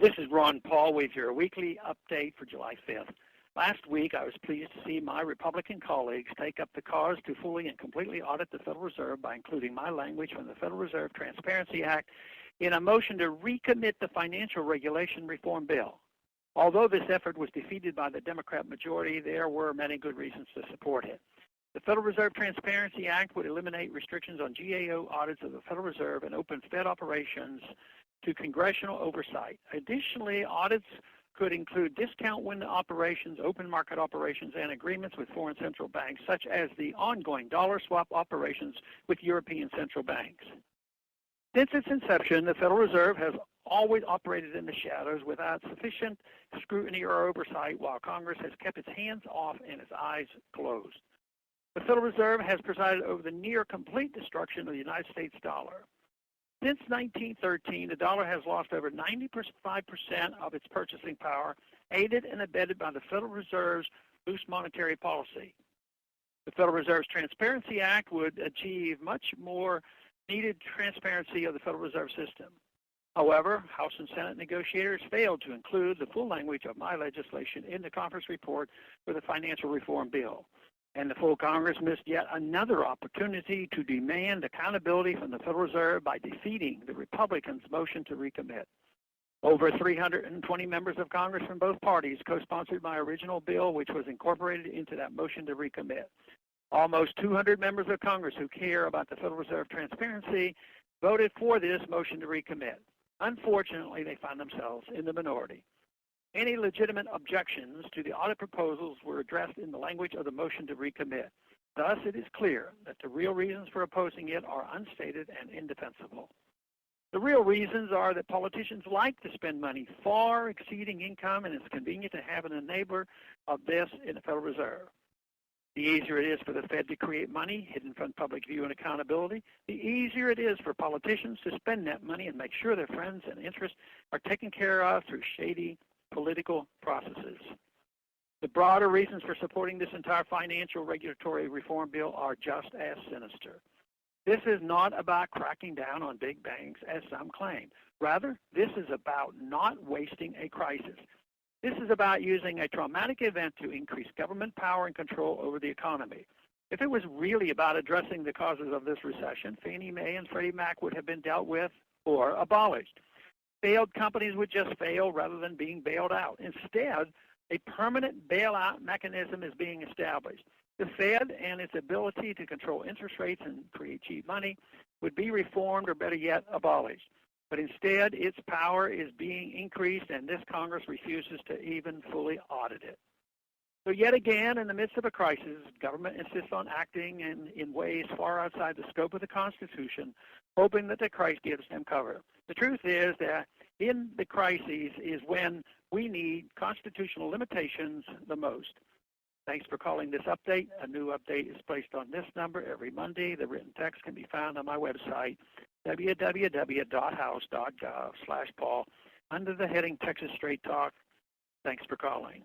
This is Ron Paul with your weekly update for July 5th. Last week, I was pleased to see my Republican colleagues take up the cause to fully and completely audit the Federal Reserve by including my language from the Federal Reserve Transparency Act in a motion to recommit the Financial Regulation Reform Bill. Although this effort was defeated by the Democrat majority, there were many good reasons to support it. The Federal Reserve Transparency Act would eliminate restrictions on GAO audits of the Federal Reserve and open Fed operations to congressional oversight. Additionally, audits could include discount window operations, open market operations, and agreements with foreign central banks, such as the ongoing dollar swap operations with European central banks. Since its inception, the Federal Reserve has always operated in the shadows without sufficient scrutiny or oversight, while Congress has kept its hands off and its eyes closed. The Federal Reserve has presided over the near complete destruction of the United States dollar. Since 1913, the dollar has lost over 95% of its purchasing power, aided and abetted by the Federal Reserve's loose monetary policy. The Federal Reserve's Transparency Act would achieve much more needed transparency of the Federal Reserve System. However, House and Senate negotiators failed to include the full language of my legislation in the conference report for the financial reform bill. And the full Congress missed yet another opportunity to demand accountability from the Federal Reserve by defeating the Republicans' motion to recommit. Over 320 members of Congress from both parties co-sponsored my original bill, which was incorporated into that motion to recommit. Almost 200 members of Congress who care about the Federal Reserve transparency voted for this motion to recommit. Unfortunately, they found themselves in the minority. Any legitimate objections to the audit proposals were addressed in the language of the motion to recommit. Thus, it is clear that the real reasons for opposing it are unstated and indefensible. The real reasons are that politicians like to spend money far exceeding income, and it's convenient to have an enabler of this in the Federal Reserve. The easier it is for the Fed to create money hidden from public view and accountability, the easier it is for politicians to spend that money and make sure their friends and interests are taken care of through shady political processes. The broader reasons for supporting this entire financial regulatory reform bill are just as sinister. This is not about cracking down on big banks, as some claim. Rather, this is about not wasting a crisis. This is about using a traumatic event to increase government power and control over the economy. If it was really about addressing the causes of this recession, Fannie Mae and Freddie Mac would have been dealt with or abolished. Failed companies would just fail rather than being bailed out. Instead, a permanent bailout mechanism is being established. The Fed and its ability to control interest rates and create cheap money would be reformed, or better yet, abolished. But instead, its power is being increased, and this Congress refuses to even fully audit it. So yet again, in the midst of a crisis, government insists on acting in ways far outside the scope of the Constitution, hoping that the Christ gives them cover. The truth is that in the crises is when we need constitutional limitations the most. Thanks for calling this update. A new update is placed on this number every Monday. The written text can be found on my website, www.house.gov/Paul, under the heading Texas Straight Talk. Thanks for calling.